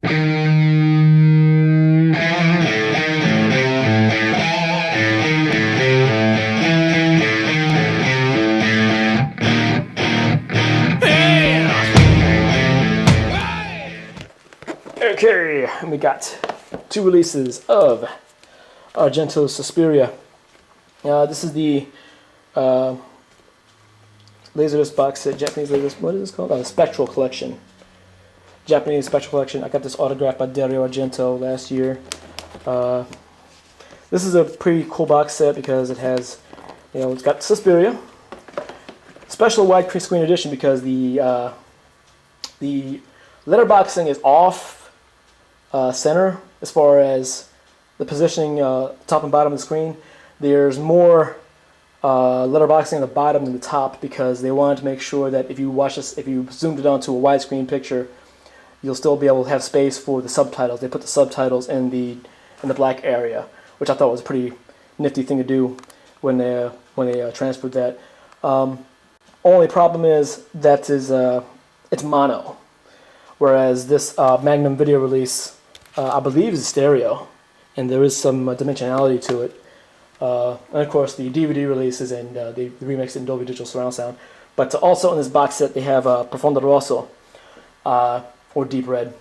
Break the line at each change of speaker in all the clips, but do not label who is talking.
Okay, we got 2 releases of Argento Suspiria. This is the Laserdisc box set, Japanese Laserdisc. What is this called? Oh, the Spectral Collection. Japanese Spectral Collection. I got this autographed by Dario Argento last year. This is a pretty cool box set because it has, it's got Suspiria, special wide screen edition because the letterboxing is off center as far as the positioning top and bottom of the screen. There's more letterboxing on the bottom than the top because they wanted to make sure that if you watch this, if you zoomed it onto a widescreen picture, you'll still be able to have space for the subtitles. They put the subtitles in the black area, which I thought was a pretty nifty thing to do when they transferred that. Only problem is that it's mono, whereas this Magnum video release I believe is stereo, and there is some dimensionality to it. And of course the DVD release is in, they remixed it in Dolby Digital Surround Sound. But also in this box set they have Profondo Rosso, or Deep Red.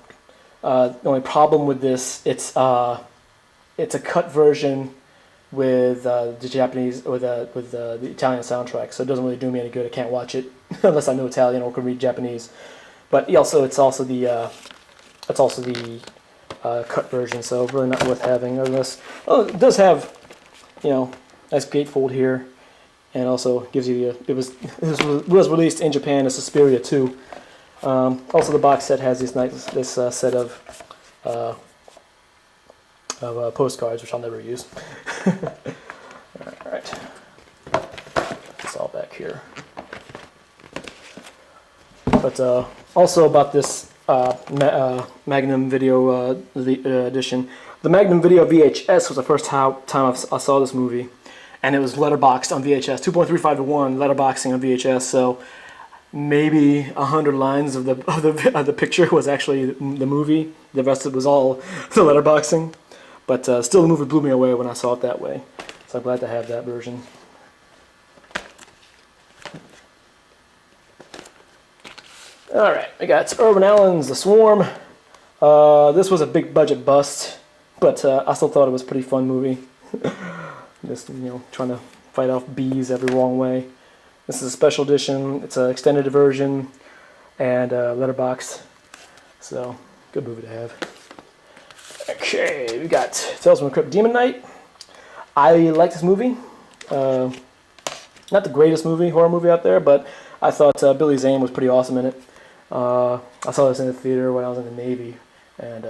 The only problem with this, it's a cut version with the Japanese, with the Italian soundtrack, so it doesn't really do me any good. I can't watch it unless I know Italian or can read Japanese. But it's also the cut version, so really not worth having. Unless, it does have, nice gatefold here, and also gives you this was released in Japan as Suspiria 2. Also, the box set has this set of postcards, which I'll never use. All right, it's all back here. But also about this Magnum Video edition. The Magnum Video VHS was the first time I saw this movie, and it was letterboxed on VHS, 2.35 to 1 letterboxing on VHS. So maybe 100 lines of the picture was actually the movie. The rest of it was all the letterboxing. But still, the movie blew me away when I saw it that way. So I'm glad to have that version. Alright, we got Suburban Ellen's The Swarm. This was a big budget bust, but I still thought it was a pretty fun movie. Just, trying to fight off bees every wrong way. This is a special edition. It's an extended version and letterboxed. So, good movie to have. Okay, we got Tales from the Crypt Demon Knight. I like this movie. Not the greatest horror movie out there, but I thought Billy Zane was pretty awesome in it. I saw this in the theater when I was in the Navy, and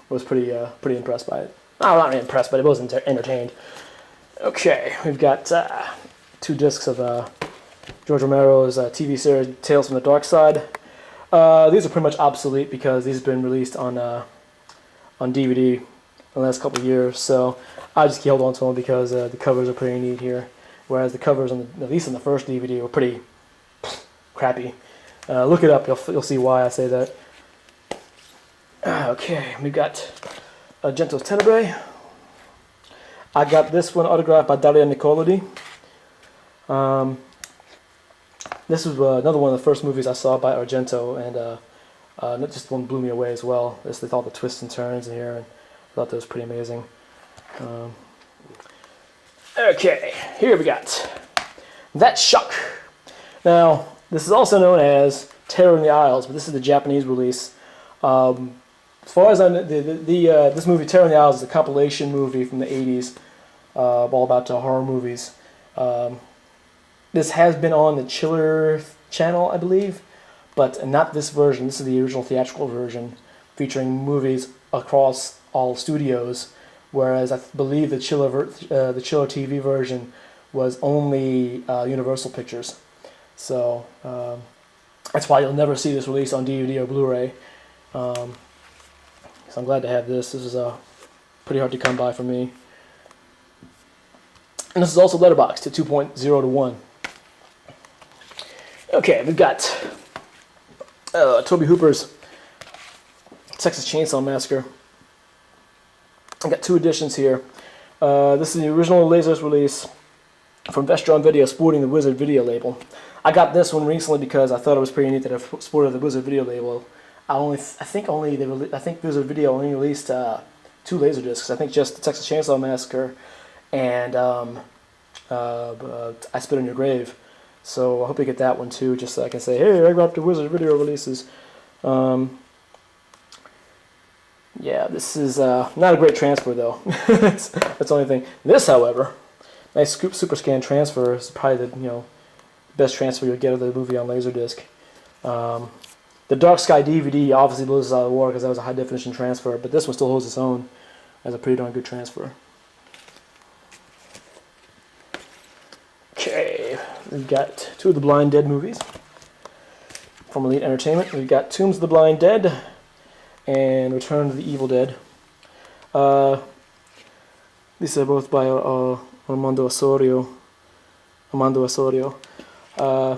was pretty impressed by it. I'm not really impressed, but it was entertained. Okay, we've got 2 discs of George Romero's TV series Tales from the Dark Side. These are pretty much obsolete because these have been released on DVD in the last couple of years, so I just held on to them because the covers are pretty neat here, whereas the covers, at least on the first DVD, were pretty crappy. Look it up, you'll see why I say that. Okay, we got Argento's Tenebrae. I got this one autographed by Daria Nicolodi. This was another one of the first movies I saw by Argento, and not just one blew me away as well. Just with all the twists and turns in here, and I thought that was pretty amazing. Okay, here we got That Shock. Now, this is also known as Terror in the Isles, but this is the Japanese release. As far as I know, this movie, Terror in the Isles, is a compilation movie from the 80s, all about horror movies. This has been on the Chiller channel, I believe, but not this version. This is the original theatrical version, featuring movies across all studios, whereas I believe the Chiller TV version was only Universal Pictures. So that's why you'll never see this release on DVD or Blu-ray. So I'm glad to have this. This is pretty hard to come by for me. And this is also letterboxed at 2.0 to 1. Okay, we've got Tobe Hooper's Texas Chainsaw Massacre. I got 2 editions here. This is the original Laserdisc release from Vestron Video, sporting the Wizard Video label. I got this one recently because I thought it was pretty neat that it sported the Wizard Video label. I think Wizard Video only released 2 Laserdiscs. I think just the Texas Chainsaw Massacre and I Spit on Your Grave. So I hope you get that one too, just so I can say, hey, I got the Wizard Video releases. Yeah, this is not a great transfer though. that's the only thing. This, however, nice Super Scan transfer is probably the best transfer you'll get of the movie on Laserdisc. The Dark Sky DVD obviously loses out of the war because that was a high definition transfer, but this one still holds its own as a pretty darn good transfer. Okay, we've got 2 of the Blind Dead movies from Elite Entertainment. We've got Tombs of the Blind Dead and Return of the Evil Dead. These are both by Armando Osorio. I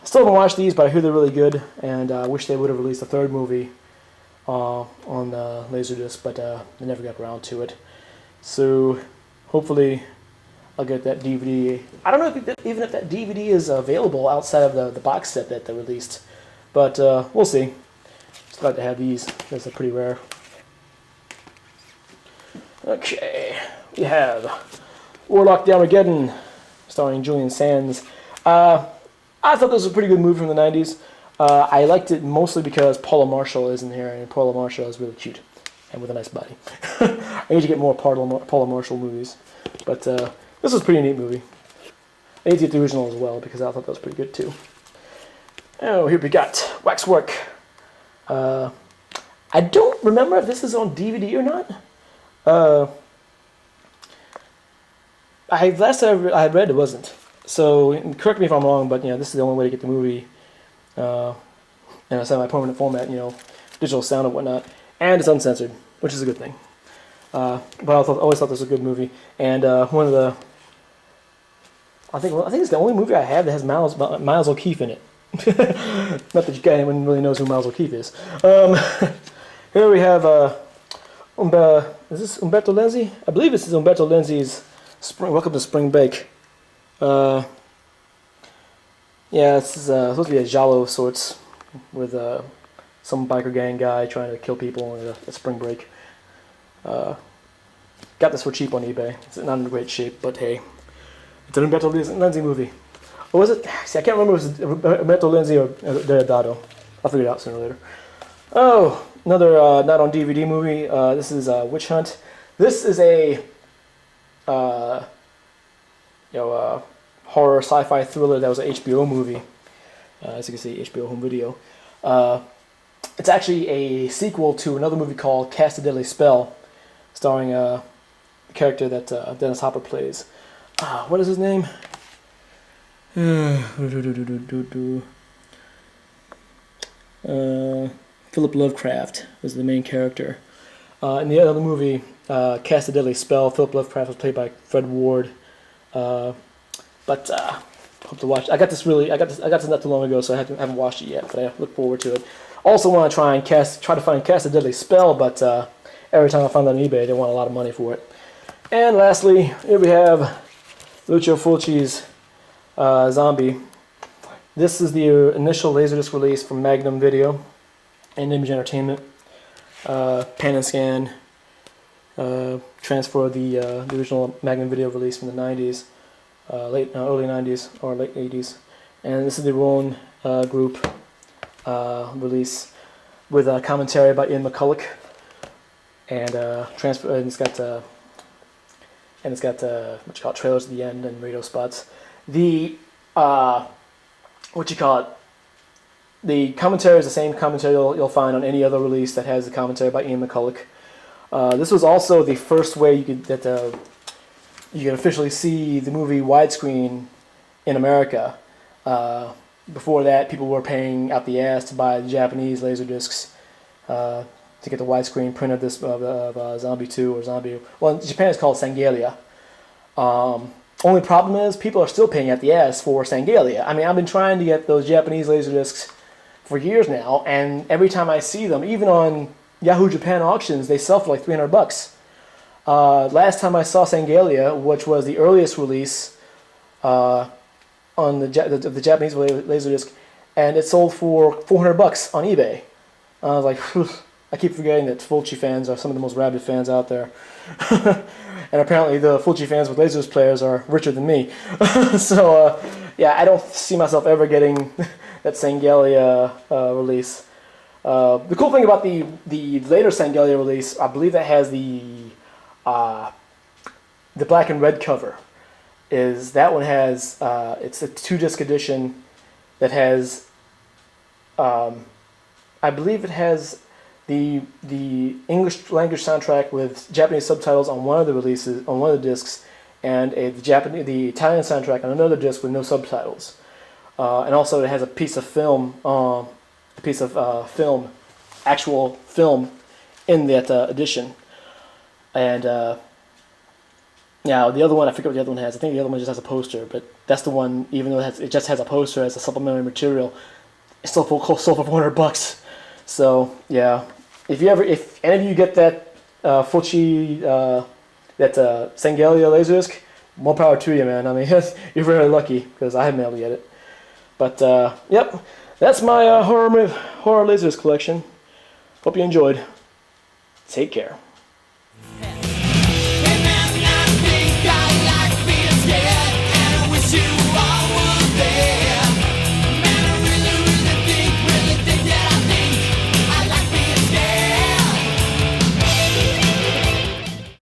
still haven't watched these, but I hear they're really good, and I wish they would have released a 3rd movie on Laserdisc, but they never got around to it. So hopefully I'll get that DVD. I don't know even if that DVD is available outside of the box set that they released, but we'll see. Just glad to have these because they're pretty rare. Okay, we have Warlock the Armageddon, starring Julian Sands. I thought this was a pretty good movie from the 90s. I liked it mostly because Paula Marshall is in here, and Paula Marshall is really cute and with a nice body. I need to get more Paula Marshall movies, but this was a pretty neat movie. I need to get the original as well because I thought that was pretty good too. Oh, here we got Waxwork. I don't remember if this is on DVD or not. Last I had read it wasn't. So correct me if I'm wrong, but this is the only way to get the movie, and it's in my permanent format, digital sound and whatnot, and it's uncensored, which is a good thing. But I always thought this was a good movie, and one of the, I think it's the only movie I have that has Miles O'Keefe in it. Not that anyone really knows who Miles O'Keefe is. Here we have is this Umberto Lenzi? I believe this is Umberto Lenzi's Welcome to Spring Break. Yeah, this is supposed to be a giallo of sorts with some biker gang guy trying to kill people at spring break. Got this for cheap on eBay. It's not in great shape, but hey, it's an Umberto Lenzi movie. Or was it? See, I can't remember if it was Umberto Lenzi or Deodato. I'll figure it out sooner or later. Oh, another not on DVD movie. This is Witch Hunt. This is a horror sci-fi thriller that was an HBO movie. As you can see, HBO home video. It's actually a sequel to another movie called Cast a Deadly Spell, starring the character that Dennis Hopper plays. What is his name? Philip Lovecraft was the main character. In the other movie, Cast a Deadly Spell, Philip Lovecraft was played by Fred Ward. But hope to watch. I got this not too long ago, so I haven't watched it yet. But I look forward to it. Also want to try to find Cast a Deadly Spell, but every time I find it on eBay, they want a lot of money for it. And lastly, here we have Lucio Fulci's Zombie. This is the initial Laserdisc release from Magnum Video and Image Entertainment. Pan and scan transfer of the original Magnum Video release from the 90s. Early 90s or late 80s, and this is the Rowan group release with commentary by Ian McCulloch, and it's got what you call it, trailers at the end and radio spots. The the commentary is the same commentary you'll find on any other release that has the commentary by Ian McCulloch. This was also the first way you could officially see the movie widescreen in America. Before that, people were paying out the ass to buy the Japanese Laserdiscs to get the widescreen print of this Zombie 2 or Zombie. Well, in Japan it's called Sangalia. Only problem is people are still paying out the ass for Sangalia. I mean, I've been trying to get those Japanese Laserdiscs for years now, and every time I see them, even on Yahoo Japan auctions, they sell for like $300. Last time I saw Sangalia, which was the earliest release on the Japanese Laserdisc, and it sold for $400 on eBay. I was like, phew. I keep forgetting that Fulci fans are some of the most rabid fans out there. And apparently the Fulci fans with Laserdisc players are richer than me. So, yeah, I don't see myself ever getting that Sangalia release. The cool thing about the later Sangalia release, I believe that has the black and red cover, is that one has, it's a 2-disc edition that has, I believe it has the English language soundtrack with Japanese subtitles on one of the releases, on one of the discs, and the Italian soundtrack on another disc with no subtitles. And also it has a piece of film, actual film in that edition. And yeah, the other one, I forget what the other one has. I think the other one just has a poster, but that's the one, even though it just has a poster as a supplementary material, it's still sold for $400. So yeah, if any of you get that Fulci, that Sangalia Laserdisc, more power to you, man. I mean, you're very lucky because I haven't been able to get it. But yep, that's my horror Laserdisc collection. Hope you enjoyed. Take care.